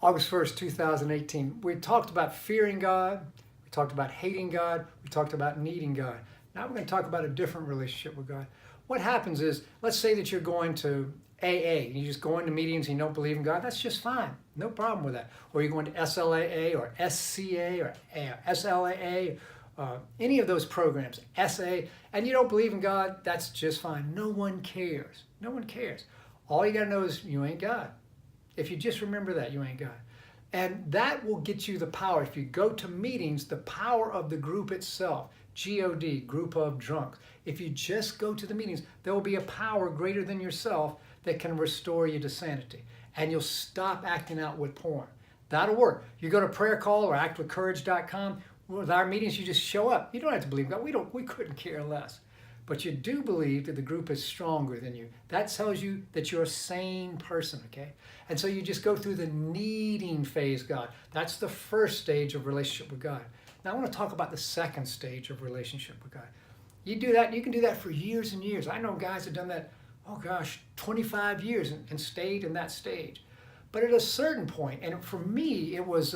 August 1st, 2018. We talked about fearing God, we talked about hating God, we talked about needing God. Now we're going to talk about a different relationship with God. What happens is, let's say that you're going to AA, and you're just going to meetings and you don't believe in God, that's just fine. No problem with that. Or you're going to SLAA or SCA or SLAA, any of those programs, SA, and you don't believe in God, that's just fine. No one cares. No one cares. All you got to know is you ain't God. If you just remember that, you ain't God. And that will get you the power. If you go to meetings, the power of the group itself, GOD, group of drunks. If you just go to the meetings, there will be a power greater than yourself that can restore you to sanity. And you'll stop acting out with porn. That'll work. You go to prayer call or actwithcourage.com. With our meetings, you just show up. You don't have to believe God. We couldn't care less. But you do believe that the group is stronger than you. That tells you that you're a sane person, okay? And so you just go through the needing phase, God. That's the first stage of relationship with God. Now I want to talk about the second stage of relationship with God. You do that, you can do that for years and years. I know guys have done that, 25 years and stayed in that stage. But at a certain point, and for me, it was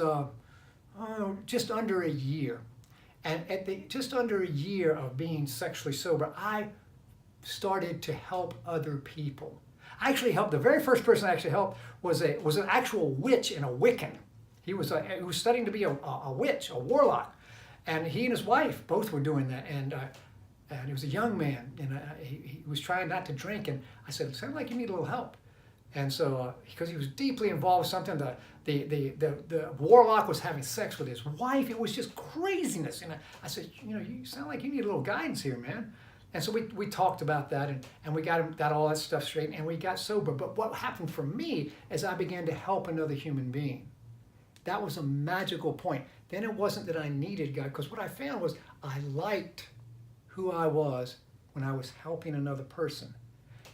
just under a year. And at just under a year of being sexually sober, I started to help other people. I actually helped, the very first person I actually helped was an actual witch and a Wiccan. He was studying to be a witch, a warlock. And he and his wife both were doing that. And he was a young man, and he was trying not to drink. And I said, it sounds like you need a little help. And so, because he was deeply involved with something, the warlock was having sex with his wife. It was just craziness. And I said, you sound like you need a little guidance here, man. And so we talked about that, and we got all that stuff straight, and we got sober. But what happened for me is I began to help another human being. That was a magical point. Then it wasn't that I needed God, because what I found was I liked who I was when I was helping another person.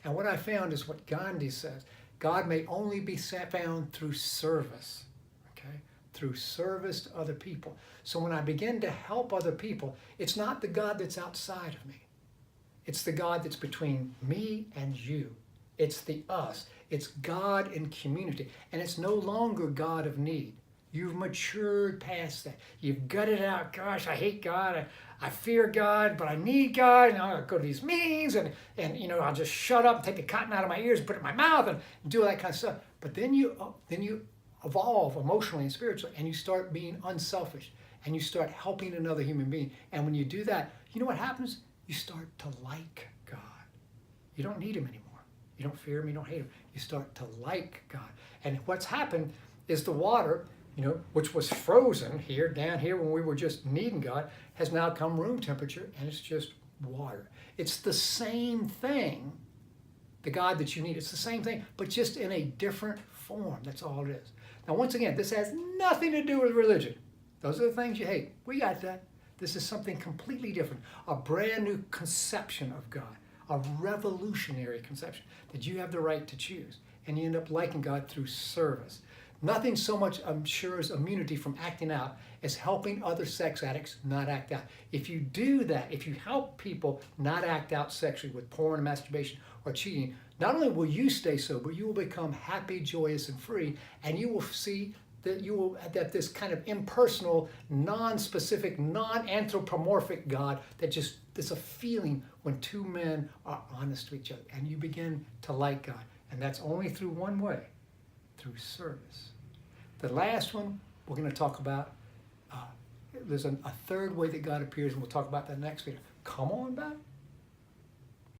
And what I found is what Gandhi says. God may only be found through service, okay? Through service to other people. So when I begin to help other people, it's not the God that's outside of me. It's the God that's between me and you. It's the us. It's God in community. And it's no longer God of need. You've matured past that. You've gutted out, gosh, I hate God. I fear God, but I need God. And I'll go to these meetings and I'll just shut up and take the cotton out of my ears and put it in my mouth and do all that kind of stuff. But then you evolve emotionally and spiritually, and you start being unselfish, and you start helping another human being. And when you do that, you know what happens? You start to like God. You don't need him anymore. You don't fear him, you don't hate him. You start to like God. And what's happened is the water, which was frozen down here when we were just needing God, has now come room temperature, and it's just water. It's the same thing, the God that you need. It's the same thing, but just in a different form. That's all it is. Now, once again, this has nothing to do with religion. Those are the things you hate. We got that. This is something completely different, a brand new conception of God, a revolutionary conception that you have the right to choose, and you end up liking God through service. Nothing so much ensures immunity from acting out as helping other sex addicts not act out. If you do that, if you help people not act out sexually with porn, masturbation, or cheating, not only will you stay sober, you will become happy, joyous, and free, and you will see that this kind of impersonal, non-specific, non-anthropomorphic God there's a feeling when two men are honest to each other, and you begin to like God. And that's only through one way, through service. The last one we're going to talk about, there's a third way that God appears, and we'll talk about that next video. Come on back.